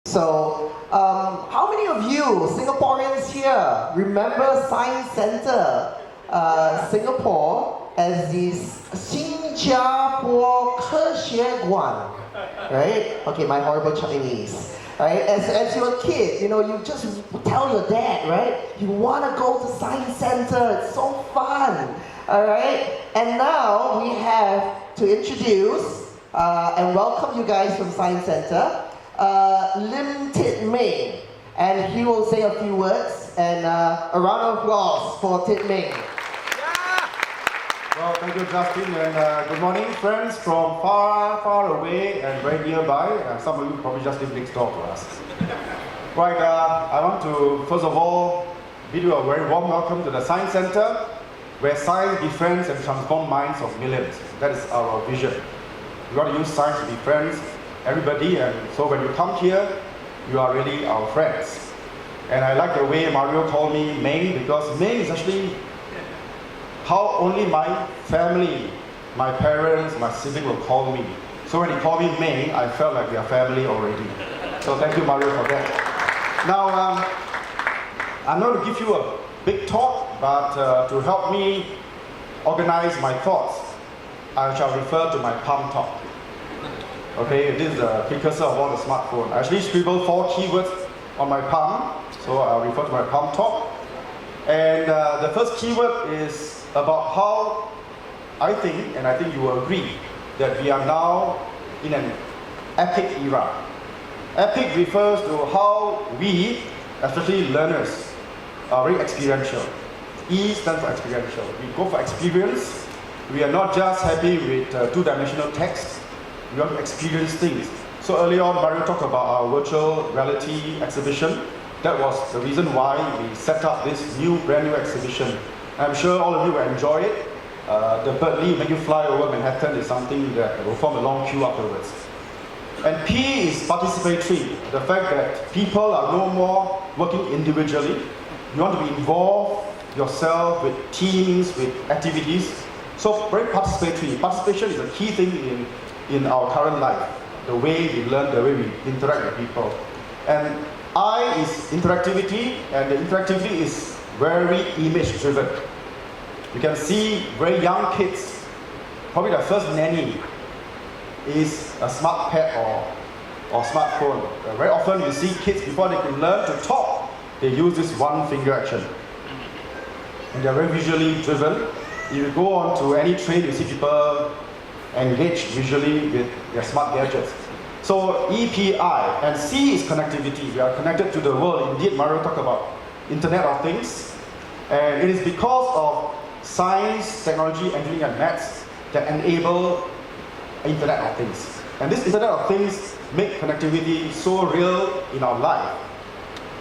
So, how many of you Singaporeans here remember Science Center Singapore as the 新加坡科学馆, right? Okay, my horrible Chinese. Right? As you're a kid, you just tell your dad, right? You want to go to Science Center, it's so fun. Alright? And now we have to introduce and welcome you guys from Science Center, T Meng, and he will say a few words, and a round of applause for T Meng. Well, thank you, Justin, and good morning, friends from far, far away and very nearby. Some of you probably just live next door to us. Right, I want to, first of all, bid you a very warm welcome to the Science Center, where science befriends and transforms minds of millions. That is our vision. We want to use science to befriend everybody, and so when you come here, you are really our friends. And I like the way Mario called me Meng, because Meng is actually how only my family, my parents, my sibling will call me. So when he called me Meng, I felt like we are family already. So thank you, Mario, for that. Now, I'm going to give you a big talk, but to help me organize my thoughts, I shall refer to my palm talk. Okay, this is the precursor of all the smartphone. I actually scribbled 4 keywords on my palm, so I'll refer to my palm talk. And the first keyword is about how I think, and I think you will agree, that we are now in an epic era. Epic refers to how we, especially learners, are very experiential. E stands for experiential. We go for experience. We are not just happy with two-dimensional text. We want to experience things. So early on, Mario talked about our virtual reality exhibition. That was the reason why we set up this brand new exhibition. I'm sure all of you will enjoy it. The Berkeley Make You Fly Over Manhattan is something that will form a long queue afterwards. And P is participatory. The fact that people are no more working individually. You want to be involved yourself with teams, with activities. So very participatory. Participation is a key thing in our current life. The way we learn, the way we interact with people. And I is interactivity, and the interactivity is very image-driven. You can see very young kids, probably their first nanny is a smart pad or smartphone. Very often you see kids, before they can learn to talk, they use this one finger action. And they're very visually driven. If you go on to any train, you see people engage visually with their smart gadgets. So EPI, and C is connectivity. We are connected to the world. Indeed, Mario talked about Internet of Things. And it is because of science, technology, engineering, and maths that enable Internet of Things. And this Internet of Things make connectivity so real in our life.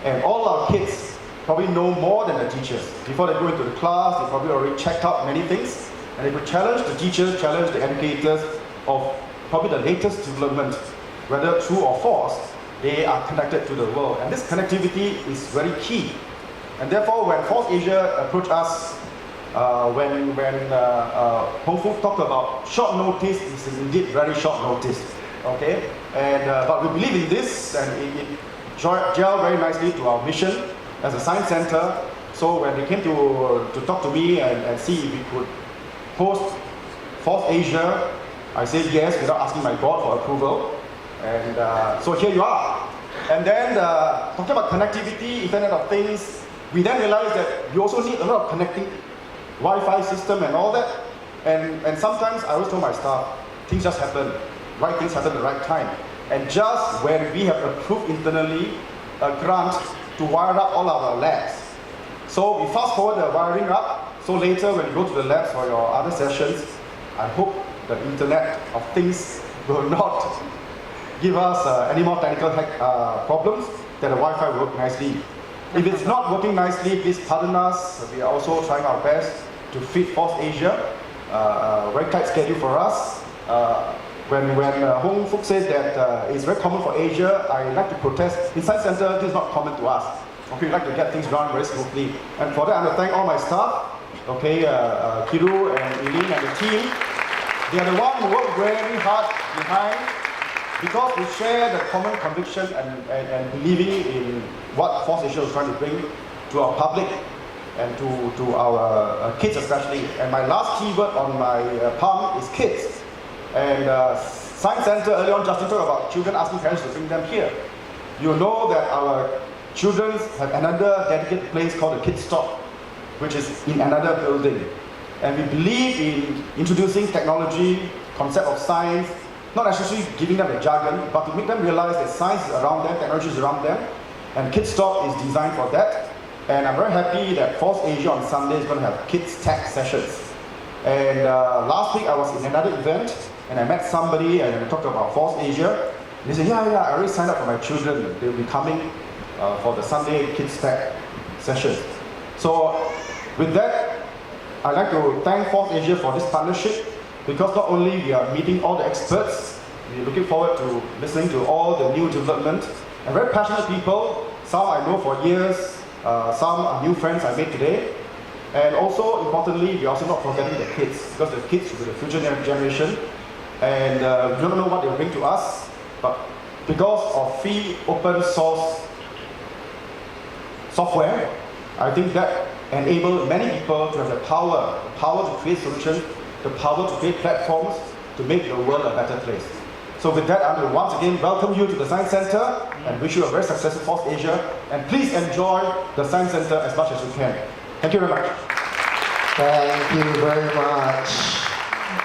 And all our kids probably know more than the teachers. Before they go into the class, they probably already checked out many things. And they could challenge the teachers, challenge the educators of probably the latest development. Whether true or false, they are connected to the world. And this connectivity is very key. And therefore, when FOSSASIA approached us, when Hong Fu talked about short notice, it's indeed very short notice. Okay? And, but we believe in this, and it gelled very nicely to our mission as a science center. So when they came to talk to me and see if we could host FOSSASIA, I said yes without asking my board for approval. And so here you are. And then talking about connectivity, Internet of Things, we then realized that you also need a lot of connecting Wi-Fi system and all that. And sometimes I always tell my staff, things just happen. Right things happen at the right time. And just when we have approved internally a grant to wire up all our labs. So we fast forward the wiring up. So later when you go to the labs for your other sessions, I hope the Internet of Things will not give us any more technical problems, that the Wi-Fi will work nicely. If it's not working nicely, please pardon us. We are also trying our best to fit FOSSASIA. Very tight schedule for us. When Hong Fu said that it's very common for Asia, I like to protest. In Science Center, this is not common to us. Okay, we like to get things run very smoothly. And for that, I want to thank all my staff. Okay, Kiru and Eileen and the team. They are the ones who work very hard behind because we share the common conviction and believing in what FOSSASIA is trying to bring to our public and to our kids especially. And my last keyword on my palm is kids. And Science Center, earlier on, Justin talked about children asking parents to bring them here. You know that our children have another dedicated place called the Kids Stop, which is in another building. And we believe in introducing technology, concept of science, not necessarily giving them a jargon, but to make them realize that science is around them, technology is around them, and Kids Stop is designed for that. And I'm very happy that FOSSASIA on Sunday is going to have Kids-Tech sessions. And last week I was in another event, and I met somebody and I talked about FOSSASIA. They said, yeah, I already signed up for my children. They'll be coming for the Sunday Kids-Tech session. So with that, I'd like to thank FOSSASIA for this partnership, because not only we are meeting all the experts, we're looking forward to listening to all the new development and very passionate people. Some I know for years, some are new friends I made today. And also, importantly, we're also not forgetting the kids, because the kids will be the future generation. And we don't know what they'll bring to us, but because of free open source software, I think that enables many people to have the power to create solutions, the power to create platforms to make the world a better place. So with that, I will once again welcome you to the Science Center and wish you a very successful FOSSASIA. And please enjoy the Science Center as much as you can. Thank you very much. Thank you very much.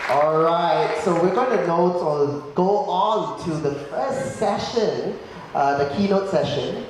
All right, so we're going to go on to the first session, the keynote session.